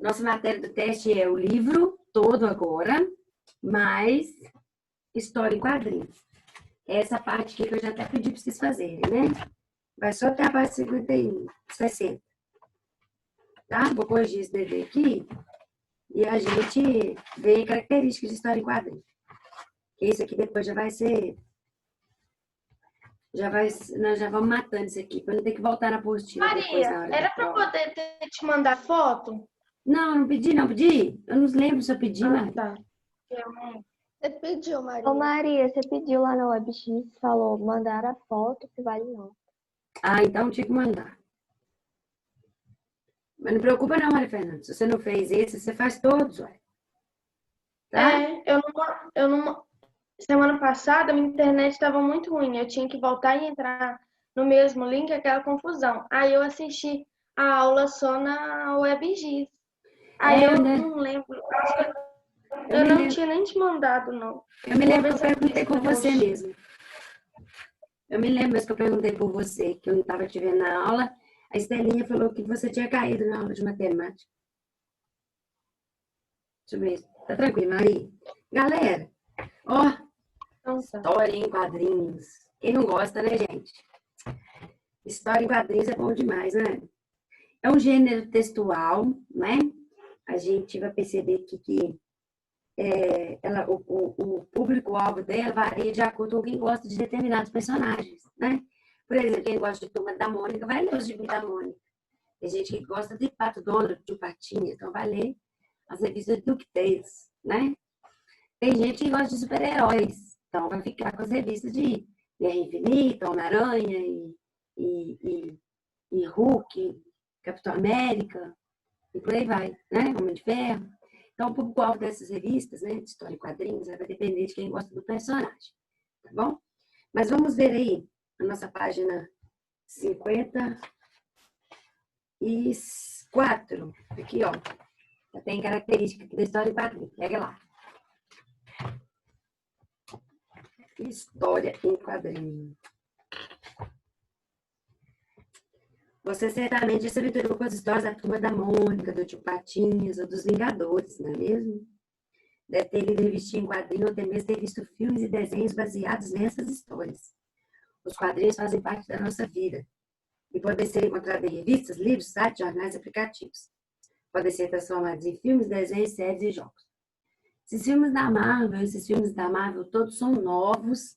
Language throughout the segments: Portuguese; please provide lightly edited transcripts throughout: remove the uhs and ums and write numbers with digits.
Nossa matéria do teste é o livro todo agora, mais história em quadrinhos. Essa parte aqui que eu já até pedi para vocês fazerem, né? Vai só até a parte 51, 60. Tá? Vou corrigir esse dever aqui e a gente vê características de história em quadrinhos. Isso aqui depois já vai ser... nós já vamos matando isso aqui, para não ter que voltar na apostila depois na Maria, hora da era para prova. poder te mandar foto? Não pedi. Eu não lembro se eu pedi, Maria. Tá. Você pediu, Maria. Ô Maria, você pediu lá no WebX, falou mandar a foto que vale não. Ah, então tinha que mandar. Mas não preocupa não, Maria Fernanda. Se você não fez esse, você faz todos, ué. Tá? Eu não... Semana passada, minha internet estava muito ruim. Eu tinha que voltar e entrar no mesmo link, aquela confusão. Aí eu assisti a aula só na WebGIS. Aí eu não lembro. Eu não tinha nem te mandado, não. Eu me lembro que eu perguntei por você mesmo. Eu me lembro que eu perguntei por você, que eu não estava te vendo na aula. A Estelinha falou que você tinha caído na aula de matemática. Deixa eu ver. Tá tranquilo, Maria? Galera, ó, história em quadrinhos. Quem não gosta, né, gente? História em quadrinhos é bom demais, né? É um gênero textual, né? A gente vai perceber que o público-alvo dela varia de acordo com quem gosta de determinados personagens, né? Por exemplo, quem gosta de Turma da Mônica vai ler os gibis da Mônica. Tem gente que gosta de Pato Donald, de Patinha, então vai ler as revistas de DuckTales, né? Tem gente que gosta de super-heróis, então vai ficar com as revistas de Guerra Infinita, Homem-Aranha e Hulk, Capitão América, e por aí vai, né? Homem de Ferro. Então, o público-alvo dessas revistas, né, de história e quadrinhos, vai depender de quem gosta do personagem, tá bom? Mas vamos ver aí a nossa página 54. Aqui, ó. Já tem característica da história e quadrinhos. Pega lá. História em quadrinhos. Você certamente se aventurou com as histórias da Turma da Mônica, do Tio Patinhas ou dos Vingadores, não é mesmo? Deve ter lido revistinha em quadrinho ou até mesmo ter visto filmes e desenhos baseados nessas histórias. Os quadrinhos fazem parte da nossa vida e podem ser encontrados em revistas, livros, sites, jornais e aplicativos. Podem ser transformados em filmes, desenhos, séries e jogos. Esses filmes da Marvel, todos são novos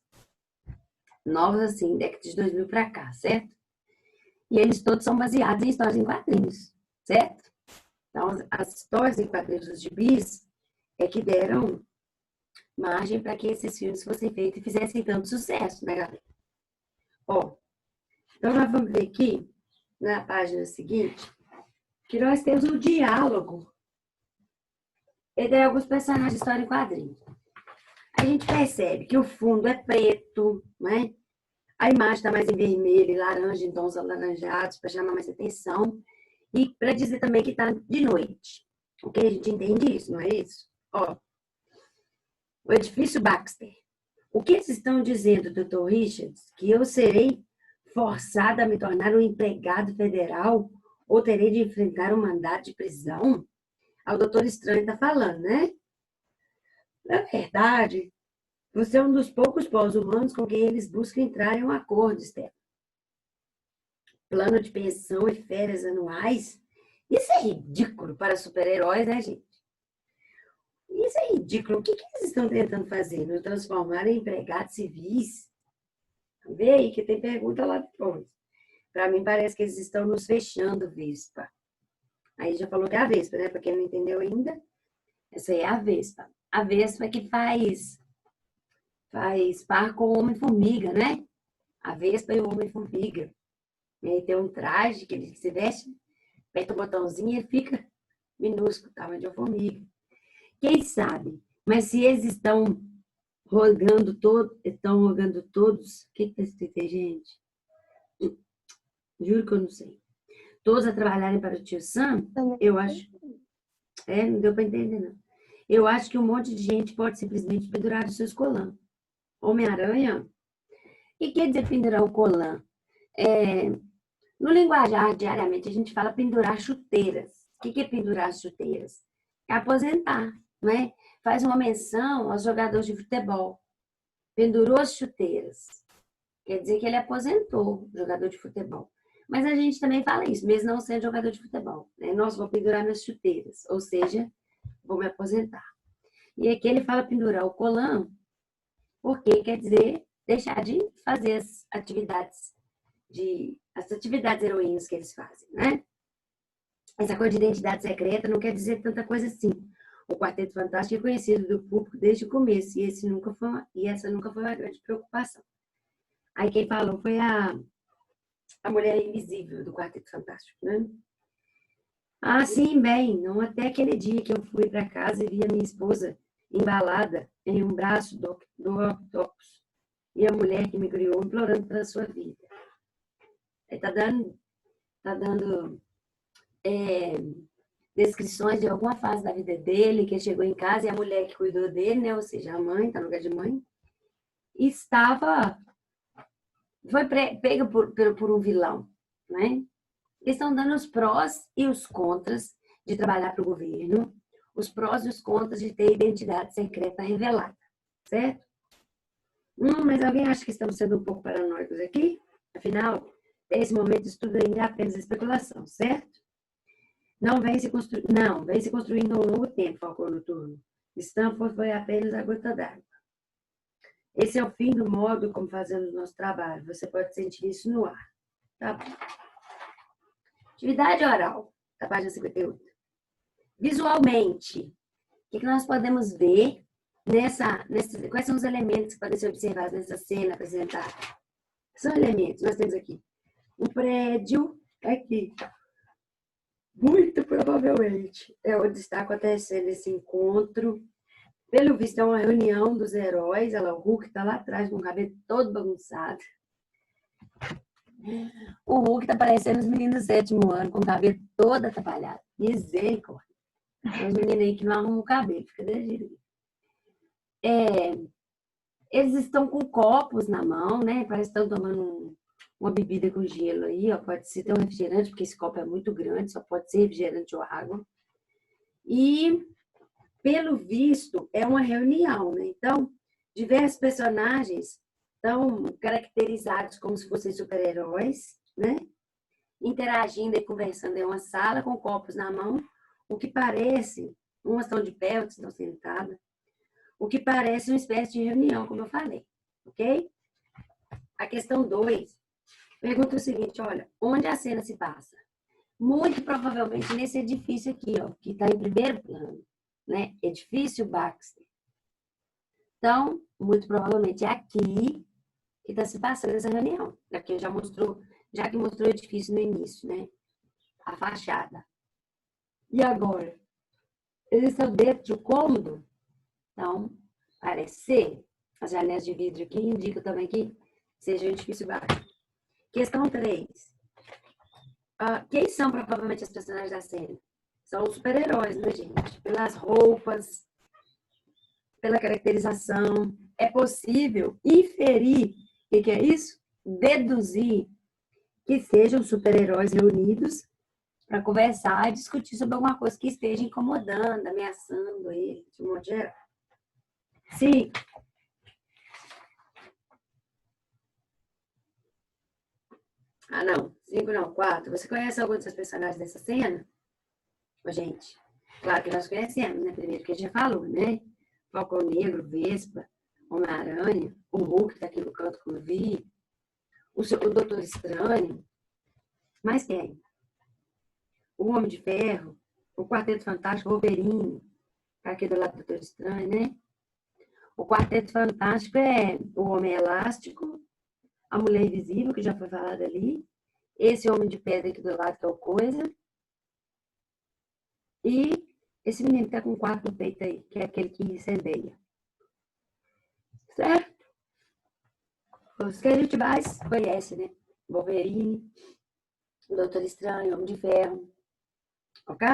assim, década de 2000 para cá, certo? E eles todos são baseados em histórias em quadrinhos, certo? Então, as histórias em quadrinhos dos gibis é que deram margem para que esses filmes fossem feitos e fizessem tanto sucesso, né, galera? Ó, então nós vamos ver aqui, na página seguinte, que nós temos um diálogo entre alguns personagens de história em quadrinhos. A gente percebe que o fundo é preto, né? A imagem está mais em vermelho e laranja, em tons alaranjados, para chamar mais atenção. E para dizer também que está de noite. Ok? A gente entende isso, não é isso? Ó, o edifício Baxter. O que eles estão dizendo, Dr. Richards? Que eu serei forçada a me tornar um empregado federal ou terei de enfrentar um mandado de prisão? O Doutor Estranho está falando, né? Na verdade, você é um dos poucos pós-humanos com quem eles buscam entrar em um acordo, Stella. Plano de pensão e férias anuais? Isso é ridículo para super-heróis, né, gente? Isso é ridículo. O que eles estão tentando fazer? Nos transformar em empregados civis? Vê aí que tem pergunta lá depois. Para mim, parece que eles estão nos fechando, Vespa. Aí já falou que é a Vespa, né? Para quem não entendeu ainda, essa aí é a Vespa. A Vespa que faz par com o Homem-Formiga, né? A Vespa e o Homem-Formiga. E aí tem um traje que ele se veste, aperta o botãozinho e ele fica minúsculo, tamanho de uma formiga. Quem sabe? Mas se eles estão rogando todos, o que está escrito aí, gente? Juro que eu não sei. Todos a trabalharem para o tio Sam, eu acho... não deu para entender, não. Eu acho que um monte de gente pode simplesmente pendurar os seus colãs. Homem-Aranha? O que quer dizer pendurar o colã? No linguajar, diariamente, a gente fala pendurar chuteiras. que é pendurar as chuteiras? É aposentar, não é? Faz uma menção aos jogadores de futebol. Pendurou as chuteiras. Quer dizer que ele aposentou, jogador de futebol. Mas a gente também fala isso, mesmo não sendo jogador de futebol. Né? Nossa, vou pendurar minhas chuteiras. Ou seja, vou me aposentar. E aqui ele fala pendurar o colã, porque quer dizer deixar de fazer as atividades heroínas que eles fazem, né? Essa coisa de identidade secreta não quer dizer tanta coisa assim. O Quarteto Fantástico é conhecido do público desde o começo, e essa nunca foi uma grande preocupação. Aí quem falou foi a mulher invisível do Quarteto Fantástico, né? Ah, sim, bem, não até aquele dia que eu fui para casa e vi a minha esposa embalada em um braço do Octopus e a mulher que me criou implorando pela sua vida. Ele tá dando descrições de alguma fase da vida dele, que ele chegou em casa e a mulher que cuidou dele, né, ou seja, a mãe, tá no lugar de mãe, foi pega por um vilão, né? Eles estão dando os prós e os contras de trabalhar para o governo, os prós e os contras de ter identidade secreta revelada, certo? Mas alguém acha que estamos sendo um pouco paranoicos aqui? Afinal, nesse momento, isso tudo ainda é apenas especulação, certo? Não, vem se construindo ao longo tempo, Falcão Noturno. Stanford foi apenas a gota d'água. Esse é o fim do modo como fazemos o nosso trabalho. Você pode sentir isso no ar. Tá bom. Atividade oral, da página 58. Visualmente, o que nós podemos ver quais são os elementos que podem ser observados nessa cena apresentada? São elementos, nós temos aqui um prédio, aqui. Muito provavelmente é onde está acontecendo esse encontro. Pelo visto, é uma reunião dos heróis. Olha lá, o Hulk está lá atrás, com o cabelo todo bagunçado. O Hulk está parecendo os meninos do 7º ano, com o cabelo todo atrapalhado. Misericórdia. Os meninos aí que não arrumam o cabelo, fica desse jeito. Eles estão com copos na mão, né? Parece que estão tomando uma bebida com gelo aí, ó. Pode ser um refrigerante, porque esse copo é muito grande, só pode ser refrigerante ou água. E, pelo visto, é uma reunião, né? Então, diversos personagens estão caracterizados como se fossem super-heróis, né? Interagindo e conversando em uma sala com copos na mão, o que parece, umas estão de pé, outras estão sentadas, o que parece uma espécie de reunião, como eu falei, ok? A questão 2 pergunta o seguinte, olha, onde a cena se passa? Muito provavelmente nesse edifício aqui, ó, que está em primeiro plano, né? Edifício Baxter. Então, muito provavelmente é aqui que está se passando essa reunião. Aqui já que mostrou o edifício no início, né? A fachada. E agora? Eles estão dentro de um cômodo? Então, parece ser. As janelas de vidro aqui indicam também que seja um edifício baixo. Questão 3. Quem são provavelmente os personagens da série? São os super-heróis, né, gente? Pelas roupas, pela caracterização. É possível inferir, o que é isso? Deduzir que sejam super-heróis reunidos para conversar e discutir sobre alguma coisa que esteja incomodando, ameaçando ele, de modo geral. Sim. Não. 5 não, 4. Você conhece algum desses personagens dessa cena? Gente, claro que nós conhecemos, né? Primeiro que a gente já falou, né? Falcão Negro, Vespa, Homem-Aranha, o Hulk tá aqui no canto que eu vi, o Doutor Estranho. Mas quem? O Homem de Ferro, o Quarteto Fantástico, o Wolverine, tá aqui do lado do Doutor Estranho, né? O Quarteto Fantástico é o Homem Elástico, a Mulher Invisível, que já foi falado ali, esse Homem de Pedra aqui do lado, que é o Coisa, e esse menino que tá com um quarto no peito aí, que é aquele que incendeia. Certo? Os que a gente mais conhece, né? Wolverine, o Doutor Estranho, Homem de Ferro. Ok?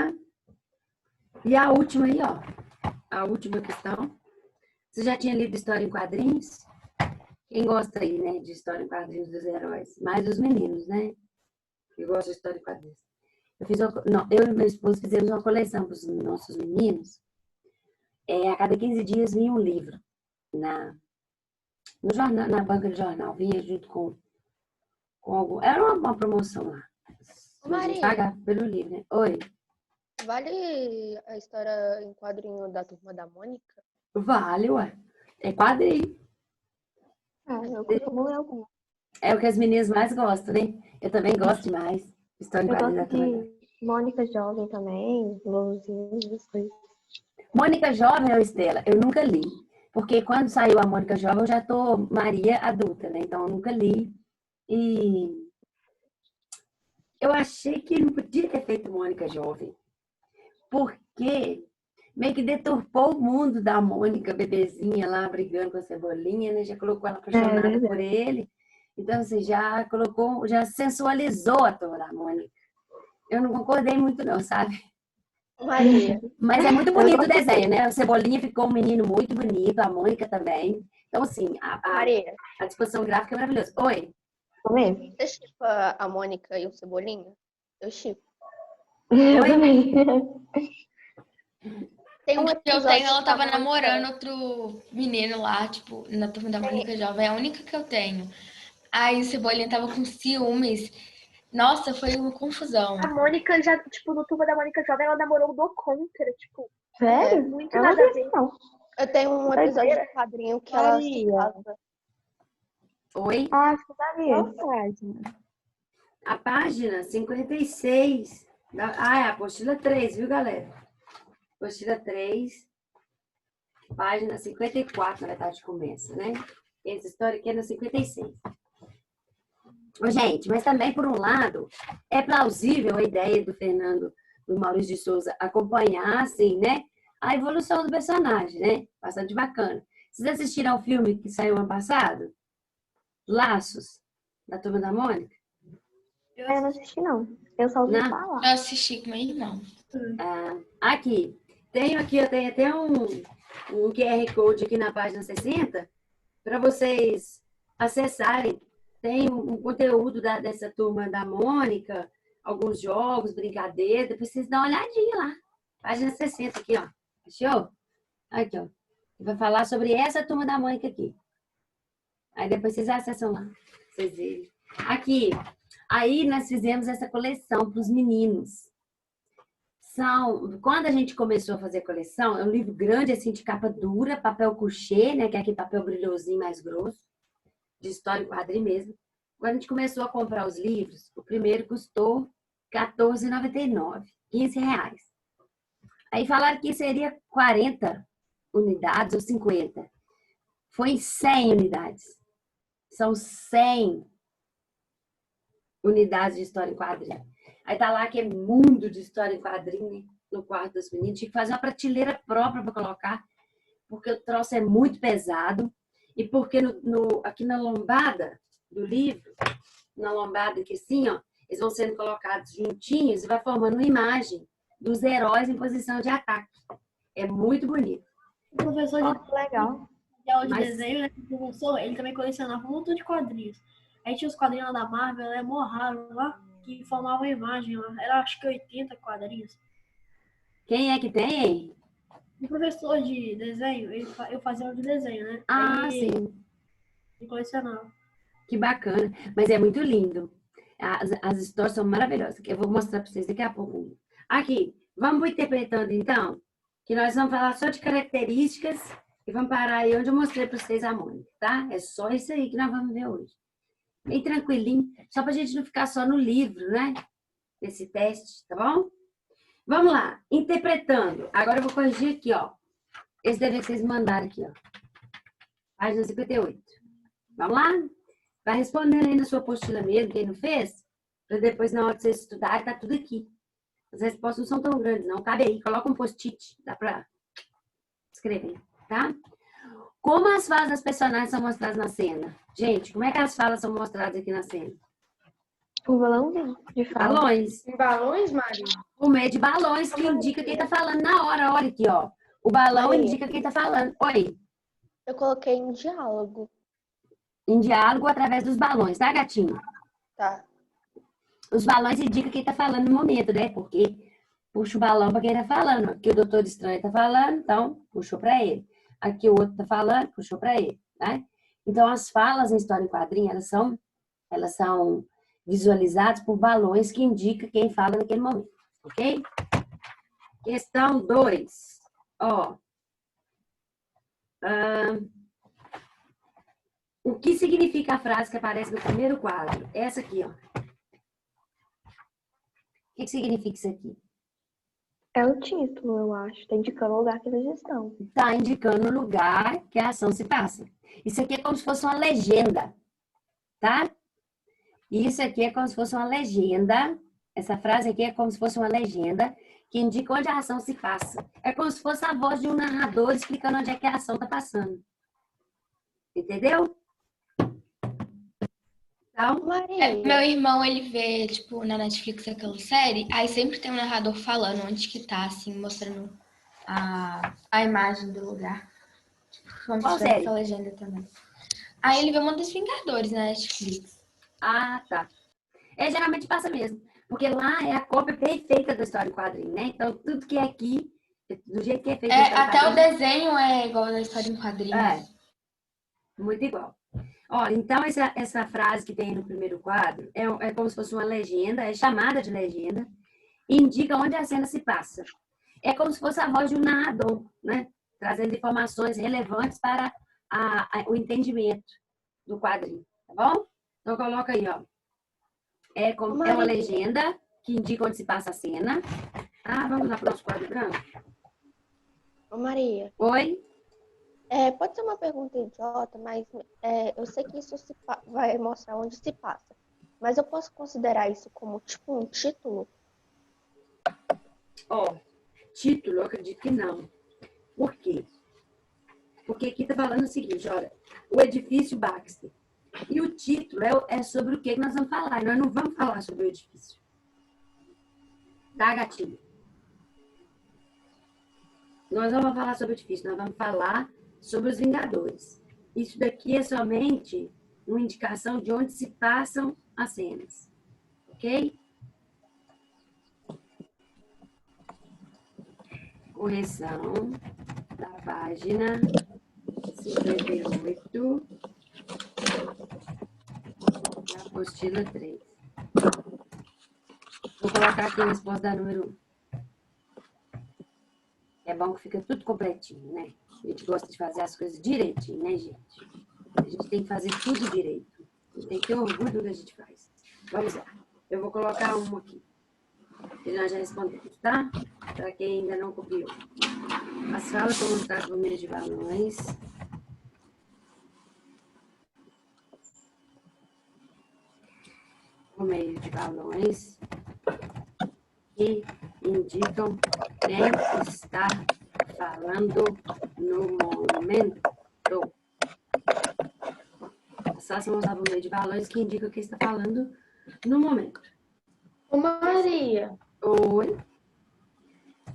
E a última aí, ó. A última questão. Você já tinha lido história em quadrinhos? Quem gosta aí, né, de história em quadrinhos dos heróis? Mais os meninos, né? Que gostam de história em quadrinhos. eu e meu esposo fizemos uma coleção para os nossos meninos. A cada 15 dias vinha um livro no jornal, na banca de jornal. Vinha junto com algum. Era uma promoção lá. A gente Maria, pagava pelo livro, né? Oi. vale a história em quadrinho da Turma da Mônica? Vale, ué. É quadrinho. Eu costumo ler alguma. É o que as meninas mais gostam, né? Eu também gosto demais. História em Eu quadrinho da gosto turma. de Mônica Jovem também, Luzinho, essas coisas. Mônica Jovem ou Estela? Eu nunca li. Porque quando saiu a Mônica Jovem, eu já tô Maria adulta, né? Então eu nunca li. E eu achei que não podia ter feito Mônica Jovem. Porque meio que deturpou o mundo da Mônica, bebezinha lá, brigando com a Cebolinha, né? Já colocou ela apaixonada verdade. por ele. Então, você já colocou, já sensualizou a turma da Mônica. Eu não concordei muito, não, sabe? Maria, Mas é muito bonito o desenho, né? O Cebolinha ficou um menino muito bonito, a Mônica também. Então, assim, Maria, a disposição gráfica é maravilhosa. Oi? Também. você chipa a Mônica e o Cebolinha? Eu chipo. Eu Oi? também. Tem um O que eu episódio tenho, ela que a tava Mônica... namorando outro menino lá, tipo, na turma da Mônica Jovem. É a única que eu tenho. Aí o Cebolinha tava com ciúmes. Nossa, foi uma confusão. A Mônica já, tipo, no Turma da Mônica Jovem, ela namorou o Do Contra, tipo, Sério? muito Eu não nada a vi ver. isso, não. Eu tenho um episódio do quadrinho que ela se Maria. casa. Oi? Ah, acho que eu já vi. Qual página? A página 56. É a apostila 3, viu, galera? Apostila 3, página 54, na verdade, começa, né? Essa história aqui é na 56. Ô, gente, mas também, por um lado, é plausível a ideia do Fernando, do Maurício de Souza, acompanhar, assim, né? A evolução do personagem, né? Bastante bacana. Vocês assistiram ao filme que saiu ano passado? Laços, da Turma da Mônica? Eu não assisti, não. Eu só ouvi Não? falar. Eu assisti com meu irmão. Aqui, eu tenho até um QR Code aqui na página 60 para vocês acessarem. Tem um conteúdo dessa turma da Mônica, alguns jogos, brincadeiras, depois vocês dão uma olhadinha lá. Página 60 aqui, ó. Achou? Aqui, ó. Vai falar sobre essa turma da Mônica aqui. Aí depois vocês acessam lá. Vocês verem. Aqui. Aí nós fizemos essa coleção para os meninos. Quando a gente começou a fazer a coleção, é um livro grande, assim, de capa dura, papel couché, né? Que é aquele papel brilhosinho mais grosso, de história em quadrinho mesmo. Quando a gente começou a comprar os livros, o primeiro custou R$14,99, R$15. Aí falaram que seria 40 unidades ou 50. Foi 100 unidades. São 100 unidades de história em quadrinho. Aí tá lá que é mundo de história em quadrinho, né? No quarto dos meninos. Tinha que fazer uma prateleira própria para colocar, porque o troço é muito pesado. E porque aqui na lombada do livro, na lombada aqui assim, ó, eles vão sendo colocados juntinhos e vai formando uma imagem dos heróis em posição de ataque. É muito bonito. O professor Ó, que legal. de aula de Mas- desenho, né? O professor, ele também colecionava um montão de quadrinhos. Aí tinha os quadrinhos lá da Marvel, né? Mó raro lá, que formavam a imagem lá. Era acho que 80 quadrinhos. Quem é que tem? O professor de desenho, eu fazia aula de desenho, né? Ah, Aí sim. ele colecionava. Que bacana. Mas é muito lindo. As histórias são maravilhosas. Eu vou mostrar para vocês daqui a pouco. Aqui, vamos interpretando então, que nós vamos falar só de características e vamos parar aí onde eu mostrei para vocês a Mônica, tá? É só isso aí que nós vamos ver hoje. Bem tranquilinho, só para a gente não ficar só no livro, né? Esse teste, tá bom? Vamos lá, interpretando. Agora eu vou corrigir aqui, ó. Esse deve vocês mandaram aqui, ó. Página 58. Vamos lá? Vai respondendo aí na sua apostila mesmo, quem não fez, para depois, na hora de vocês estudarem, tá tudo aqui. As respostas não são tão grandes, não. Cabe aí, coloca um post-it, dá para escrever, tá? Como as falas das personagens são mostradas na cena? Gente, como é que as falas são mostradas aqui na cena? Um balãozinho de fala. Balões. Em balões, Maria? Por meio de balões que indica quem tá falando na hora. Olha aqui, ó. O balão Maria. indica quem tá falando. Oi. Eu coloquei em diálogo, Em diálogo através dos balões, tá, gatinho? tá? Os balões indicam quem está falando no momento, né? Porque puxa o balão para quem está falando. Aqui o Doutor Estranho está falando, então puxou para ele. Aqui o outro está falando, puxou para ele, né? Então, as falas em história em quadrinho, elas são visualizadas por balões que indicam quem fala naquele momento, ok? Questão 2. Ó. O que significa a frase que aparece no primeiro quadro? Essa aqui, ó. O que significa isso aqui? É o título, eu acho. Tá indicando o lugar que eles estão. Está indicando o lugar que a ação se passa. Isso aqui é como se fosse uma legenda, tá? Isso aqui é como se fosse uma legenda. Essa frase aqui é como se fosse uma legenda que indica onde a ação se passa. É como se fosse a voz de um narrador explicando onde é que a ação está passando. Entendeu? Então, Meu irmão, ele vê, tipo, na Netflix aquela série, aí sempre tem um narrador falando onde que tá, assim, mostrando a imagem do lugar. Tipo, como Qual se tivesse série? essa legenda também. Aí ele vê uma dos Vingadores na Netflix. ah, tá. Geralmente passa mesmo. Porque lá é a cópia perfeita da história em quadrinho, né? Então, tudo que é aqui, do jeito que é feito a história em Até o quadrinho, desenho é igual da história em quadrinhos. muito igual. Ó, então, essa frase que tem no primeiro quadro é como se fosse uma legenda, é chamada de legenda, e indica onde a cena se passa. É como se fosse a voz de um narrador, né? Trazendo informações relevantes para o entendimento do quadrinho, tá bom? Então, coloca aí, ó. É uma legenda que indica onde se passa a cena. Vamos lá para o nosso quadro branco. Ô, Maria, Oi? pode ser uma pergunta idiota, mas eu sei que isso vai mostrar onde se passa. Mas eu posso considerar isso como, tipo, um título? Ó, título, eu acredito que não. Por quê? Porque aqui está falando o seguinte, olha, o edifício Baxter. E o título é sobre o que nós vamos falar. Nós não vamos falar sobre o edifício. Tá, gatinho? Nós não vamos falar sobre o edifício, nós vamos falar sobre os Vingadores. Isso daqui é somente uma indicação de onde se passam as cenas. Ok? Correção da página 58 da apostila 3. Vou colocar aqui a resposta da número 1. É bom que fica tudo completinho, né? A gente gosta de fazer as coisas direitinho, né, gente? A gente tem que fazer tudo direito. A gente tem que ter orgulho do que a gente faz. Vamos lá. Eu vou colocar uma aqui. Que nós já respondemos, tá? Para quem ainda não copiou. As falas são montadas por meio de balões. Por meio de balões. Que indicam quem está falando no momento. As falas são montadas por meio de balões que indicam quem está falando no momento. Ô, Maria, Oi?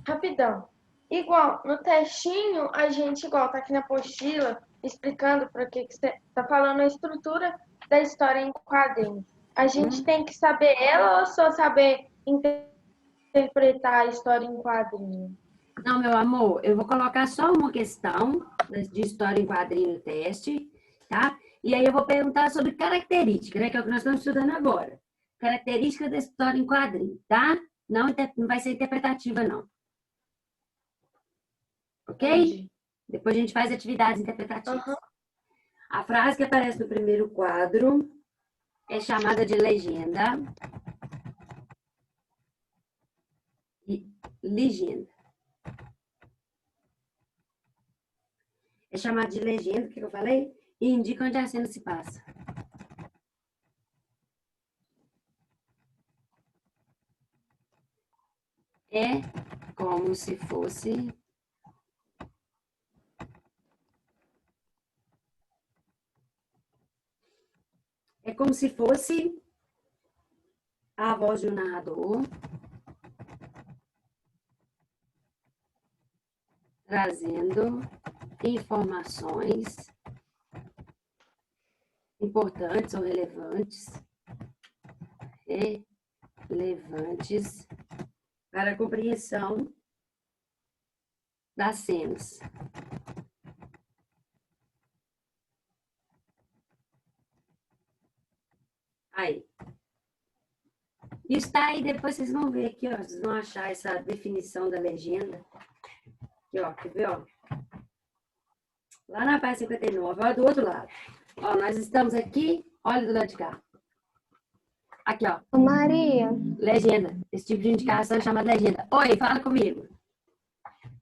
rapidão. Igual, no textinho, a gente, igual, tá aqui na apostila, explicando para que você tá falando a estrutura da história em quadrinhos. A gente tem que saber ela ou só saber interpretar a história em quadrinho? Não, meu amor, eu vou colocar só uma questão de história em quadrinho no teste, tá? E aí eu vou perguntar sobre característica, né? Que é o que nós estamos estudando agora. Característica da história em quadrinho, tá? Não vai ser interpretativa, não. Ok? Entendi. Depois a gente faz atividades interpretativas. Uhum. A frase que aparece no primeiro quadro é chamada de legenda. Legenda. É chamada de legenda, o que eu falei? E indica onde a cena se passa. É como se fosse a voz de um narrador trazendo informações importantes ou relevantes relevantes para a compreensão das cenas. Aí. Isso tá aí, depois vocês vão ver aqui, ó. Vocês vão achar essa definição da legenda. Aqui, ó. Quer ver, ó? Lá na página 59, ó, do outro lado. Ó, nós estamos aqui, olha do lado de cá. Aqui, ó. Ô, Maria, Legenda. Esse tipo de indicação é chamada legenda. Oi, fala comigo.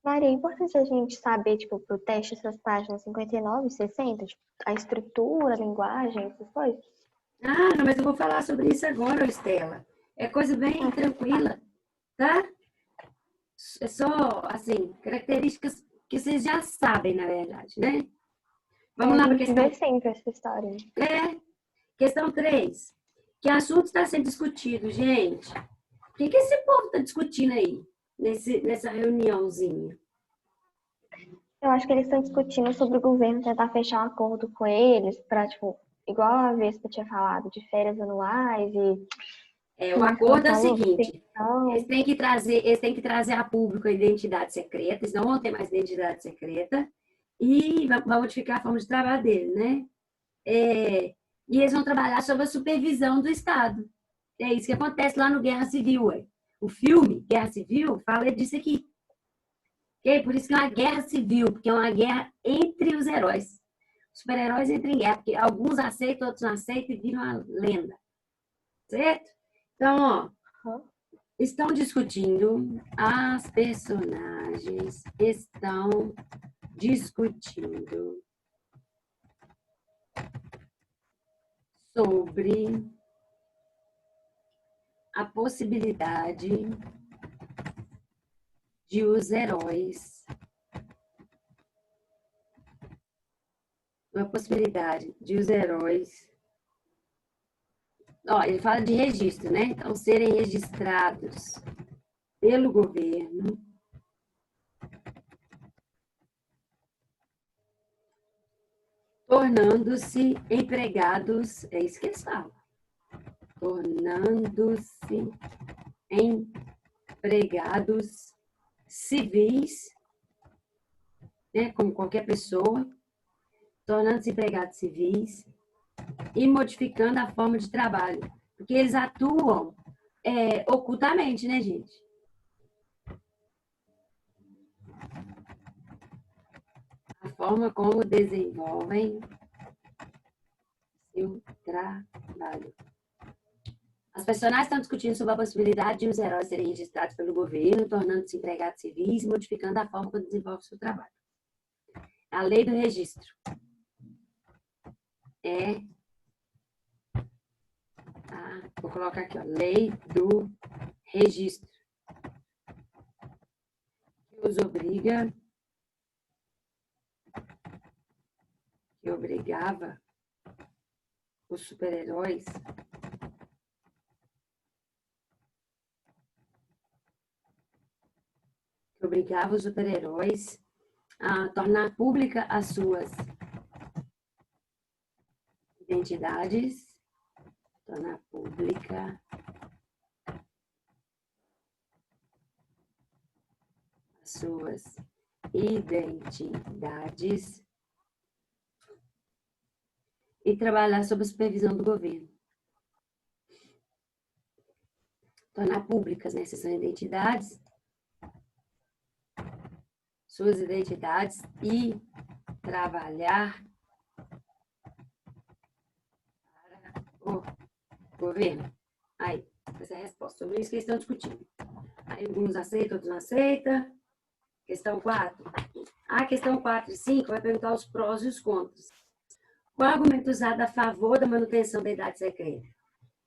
Maria, é importante a gente saber, tipo, pro teste essas páginas 59 e 60, tipo, a estrutura, a linguagem, essas coisas. Ah, não, mas eu vou falar sobre isso agora, Estela. É coisa bem tranquila, tá? É só, assim, características que vocês já sabem, na verdade, né? Vamos lá A para a gente questão. vê sempre essa história. Questão 3. Que assunto está sendo discutido, gente? O que esse povo está discutindo aí, nessa reuniãozinha? Eu acho que eles estão discutindo sobre o governo tentar fechar um acordo com eles para, tipo, igual a Vespa tinha falado, de férias anuais e... O acordo é o falou, seguinte, pensão. eles têm que trazer a público a identidade secreta, eles não vão ter mais identidade secreta, e vai modificar a forma de trabalho deles, né? E eles vão trabalhar sob a supervisão do Estado. É isso que acontece lá no Guerra Civil. Ué. O filme Guerra Civil fala disso aqui. Okay? Por isso que é uma guerra civil, porque é uma guerra entre os heróis. Os super-heróis entram em guerra, porque alguns aceitam, outros não aceitam e viram uma lenda. Certo? Então, ó, estão discutindo, as personagens estão discutindo sobre a possibilidade de os heróis, ó, ele fala de registro, né? Então, serem registrados pelo governo tornando-se empregados, é isso que eles falam, tornando-se empregados civis, né, como qualquer pessoa, tornando-se empregados civis e modificando a forma de trabalho, porque eles atuam ocultamente, né, gente? A forma como desenvolvem seu trabalho. As personagens estão discutindo sobre a possibilidade de os heróis serem registrados pelo governo, tornando-se empregados civis e modificando a forma como desenvolve seu trabalho. A lei do registro vou colocar aqui, ó, lei do registro, que obrigava os super-heróis a tornar pública as suas identidades, e trabalhar sob a supervisão do governo. Tornar públicas, né, essas são suas identidades e trabalhar para o governo. Aí, essa é a resposta. Sobre isso que eles estão discutindo. Aí, alguns aceitam, outros não aceitam. Questão 4. A questão 4 e 5 vai perguntar os prós e os contras. Qual é o argumento usado a favor da manutenção da idade secreta?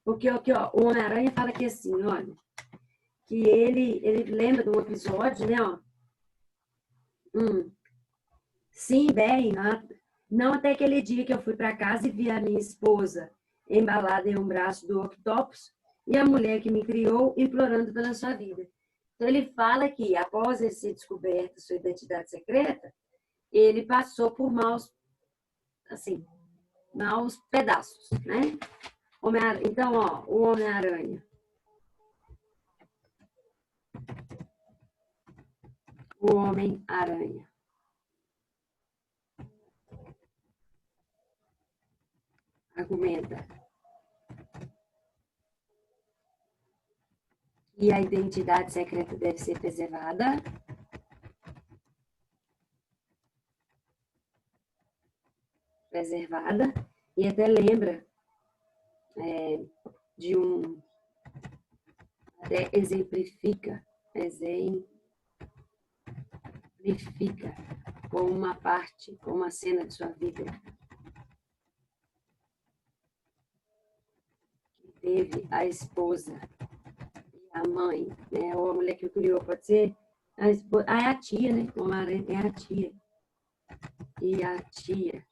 Porque aqui, ó, o Homem-Aranha fala aqui assim, olha, que ele lembra de um episódio, né, ó. Sim, bem, não até aquele dia que eu fui para casa e vi a minha esposa embalada em um braço do Octopus e a mulher que me criou implorando pela sua vida. Então, ele fala que, após ele ser descoberto sua identidade secreta, ele passou por maus pedaços, né? Então, ó, o Homem-Aranha o Homem-Aranha? Argumenta. E a identidade secreta deve ser preservada. Preservada. E até lembra de um... Até exemplifica como uma parte, como uma cena de sua vida. Que teve a esposa e a mãe, né? Ou a mulher que o criou, pode ser a esposa. Ah, é a tia, né? O Homem-Aranha tem a tia. E a tia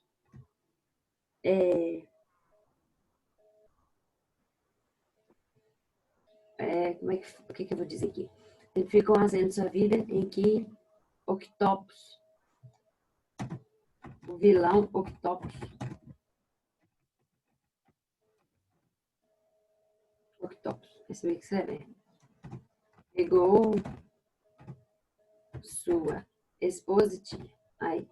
o que eu vou dizer aqui? Ele ficou fazendo sua vida em que Octopus, o vilão Octopus, esse meio que escrever, pegou sua esposa e tia. Aí.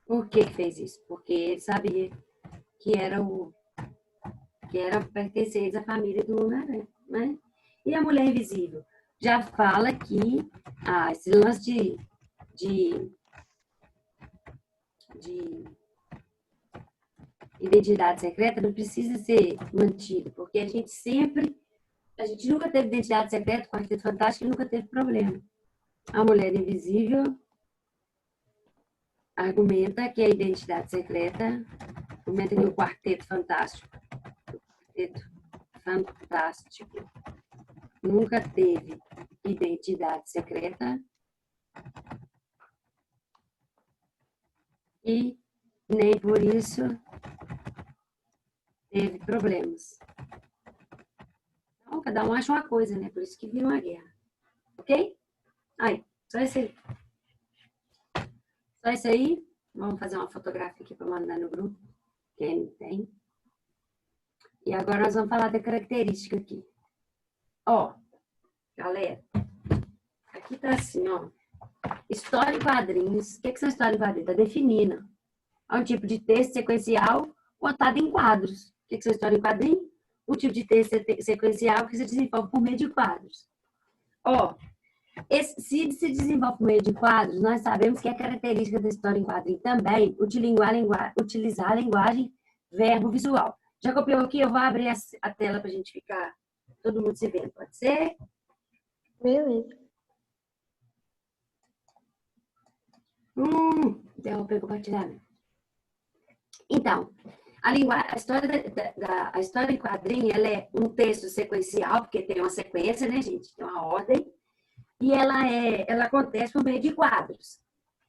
Por que fez isso? Porque ele sabia que era pertencente à família do Homem-Aranha, né? E a Mulher Invisível já fala que esse lance de identidade secreta não precisa ser mantido, porque a gente nunca teve identidade secreta com o Quarteto Fantástico e nunca teve problema. A Mulher Invisível argumenta que a identidade secreta, argumenta que o Quarteto Fantástico nunca teve identidade secreta e nem por isso teve problemas. Então, cada um acha uma coisa, né? Por isso que vira uma guerra. Ok? Aí, só isso aí. Só isso aí. Vamos fazer uma fotografia aqui para mandar no grupo. Quem tem. E agora nós vamos falar da característica aqui. Ó, galera. Aqui tá assim, ó. História em quadrinhos. O que são história em quadrinhos? Tá definindo. É um tipo de texto sequencial contado em quadros. O que são história em quadrinhos? Um tipo de texto sequencial que se desenvolve por meio de quadros. Ó, se desenvolve por meio de quadros, nós sabemos que é característica da história em quadrinho também utilizar a linguagem verbo-visual. Já copiou aqui? Eu vou abrir a tela para a gente ficar todo mundo se vendo. Pode ser? Beleza. Interrompeu o compartilhamento. Então, a história em quadrinho, ela é um texto sequencial, porque tem uma sequência, né, gente? Tem uma ordem. E ela acontece por meio de quadros.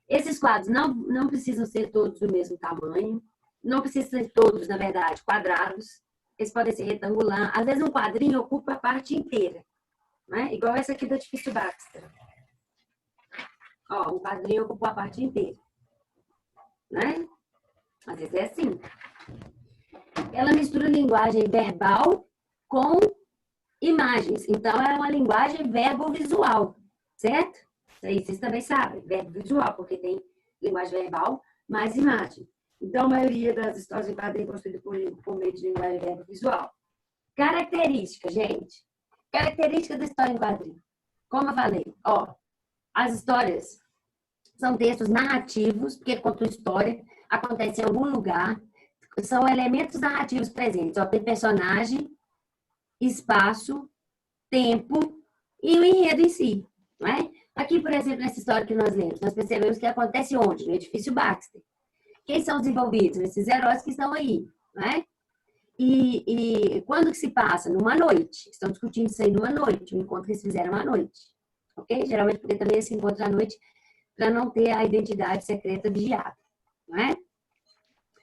Esses quadros não precisam ser todos do mesmo tamanho, não precisam ser todos, na verdade, quadrados. Eles podem ser retangular. Às vezes um quadrinho ocupa a parte inteira, né? Igual essa aqui do Edifício Baxter. Ó, um quadrinho ocupa a parte inteira, né? Às vezes é assim. Ela mistura linguagem verbal com imagens. Então, é uma linguagem verbo-visual, certo? Isso aí vocês também sabem, verbo-visual, porque tem linguagem verbal mais imagem. Então, a maioria das histórias em quadrinhos construídas por meio de linguagem verbo-visual. Característica, gente. Característica da história em quadrinho. Como eu falei, ó, as histórias são textos narrativos, porque contam história, acontece em algum lugar, são elementos narrativos presentes. Ó, tem personagem, espaço, tempo e o enredo em si, não é? Aqui, por exemplo, nessa história que nós lemos, nós percebemos que acontece onde? No Edifício Baxter. Quem são os envolvidos? Esses heróis que estão aí, não é? E quando que se passa? Numa noite. Estão discutindo isso aí numa noite, um encontro que eles fizeram à noite, ok? Geralmente porque também esse encontro à noite para não ter a identidade secreta vigiada, não é?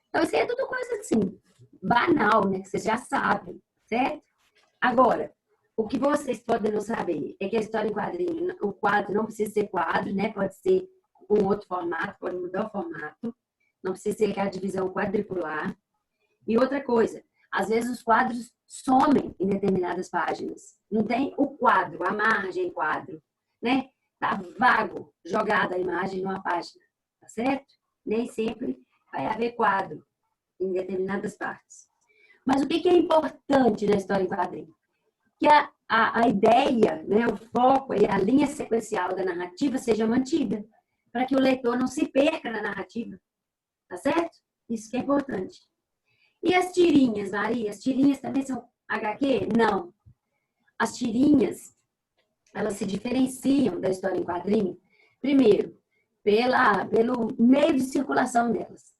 Então, isso aí é tudo coisa assim, banal, né? Que vocês já sabem, certo? Agora, o que vocês podem não saber é que a história em quadrinho, o quadro não precisa ser quadro, né? Pode ser um outro formato, pode mudar o formato. Não precisa ser aquela divisão quadricular. E outra coisa, às vezes os quadros somem em determinadas páginas. Não tem o quadro, a margem quadro, né? Tá vago, jogada a imagem numa página, tá certo? Nem sempre vai haver quadro em determinadas partes. Mas o que é importante na história em quadrinho? Que a ideia, né, o foco e a linha sequencial da narrativa seja mantida, para que o leitor não se perca na narrativa, tá certo? Isso que é importante. E as tirinhas, Maria? As tirinhas também são HQ? Não. As tirinhas, elas se diferenciam da história em quadrinho, primeiro, pelo meio de circulação delas.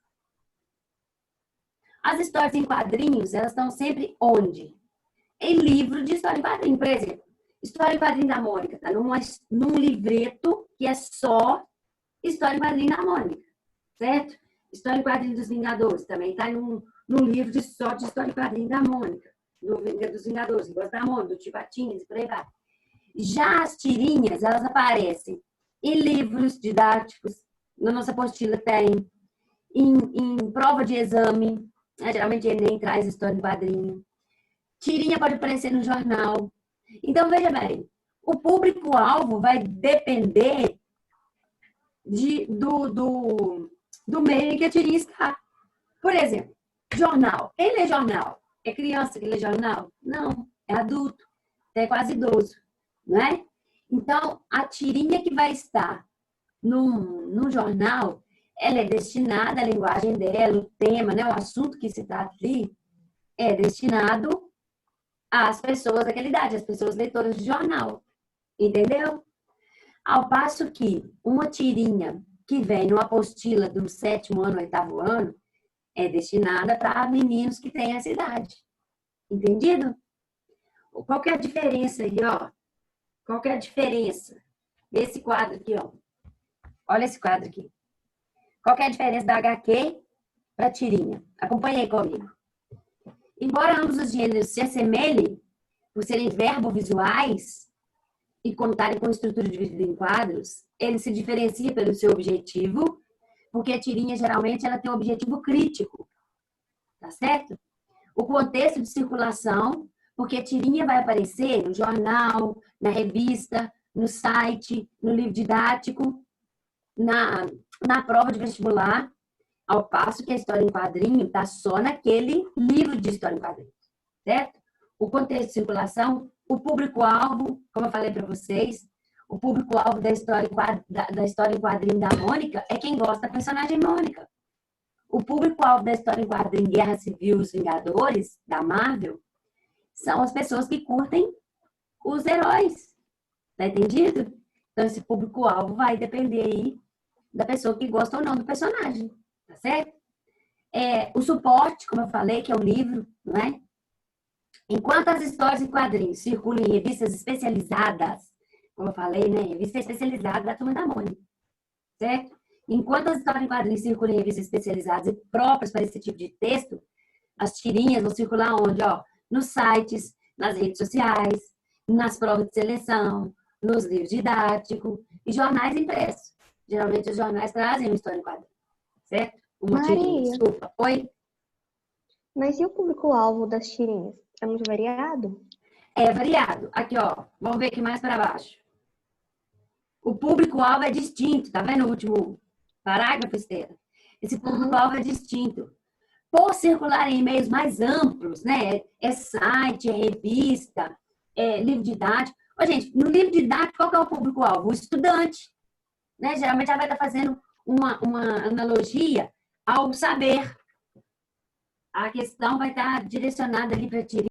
As histórias em quadrinhos, elas estão sempre onde? Em livro de história em quadrinho. Por exemplo, história em quadrinho da Mônica está num livreto que é só história em quadrinho da Mônica, certo? História em quadrinho dos Vingadores também está num livro só de história em quadrinho da Mônica, dos Vingadores, Voz da Mônica, do Tio Patinhas e por aí vai. Já as tirinhas, elas aparecem em livros didáticos, na nossa apostila tem, em prova de exame, né? Geralmente Enem traz história em quadrinho. Tirinha pode aparecer no jornal. Então, veja bem, o público-alvo vai depender do meio em que a tirinha está. Por exemplo, jornal. Quem lê jornal? É criança que lê jornal? Não, é adulto, é quase idoso, não é? Então, a tirinha que vai estar no jornal, ela é destinada, a linguagem dela, o tema, né, o assunto que se trata ali, é destinado às pessoas daquela idade, às pessoas leitoras de jornal. Entendeu? Ao passo que uma tirinha que vem numa apostila do 7º ano, 8º ano, é destinada para meninos que têm essa idade. Entendido? Qual que é a diferença aí, ó? Qual que é a diferença desse quadro aqui, ó? Olha esse quadro aqui. Qual que é a diferença da HQ para a tirinha? Acompanhe aí comigo. Embora ambos os gêneros se assemelhem por serem verbovisuais e contarem com estrutura dividida em quadros, ele se diferencia pelo seu objetivo, porque a tirinha, geralmente, ela tem um objetivo crítico, tá certo? O contexto de circulação, porque a tirinha vai aparecer no jornal, na revista, no site, no livro didático, na prova de vestibular, ao passo que a história em quadrinho está só naquele livro de história em quadrinho, certo? O contexto de circulação, o público-alvo, como eu falei para vocês, o público-alvo da história em quadrinho da Mônica é quem gosta da personagem Mônica. O público-alvo da história em quadrinho Guerra Civil, Os Vingadores, da Marvel, são as pessoas que curtem os heróis. Tá entendido? Então, esse público-alvo vai depender aí da pessoa que gosta ou não do personagem. Tá certo? O suporte, como eu falei, que é o livro, não é? Enquanto as histórias em quadrinhos circulam em revistas especializadas, como eu falei, né? Revista especializada da Turma da Mônica, certo? Enquanto as histórias em quadrinhos circulam em revistas especializadas e próprias para esse tipo de texto, as tirinhas vão circular onde? Ó, nos sites, nas redes sociais, nas provas de seleção, nos livros didáticos e jornais impressos. Geralmente os jornais trazem uma história em quadrinhos, certo? Uma tirinha, desculpa. Oi? Mas e o público-alvo das tirinhas? É muito variado? É variado. Aqui, ó. Vamos ver aqui mais para baixo. O público-alvo é distinto. Tá vendo o último parágrafo, Estela? Esse público-alvo é distinto. Por circular em e-mails mais amplos, né? É site, é revista, é livro didático. Ô, gente, no livro didático, qual que é o público-alvo? O estudante. Né? Geralmente ela vai estar fazendo uma analogia ao saber. A questão vai estar direcionada ali para a tirinha.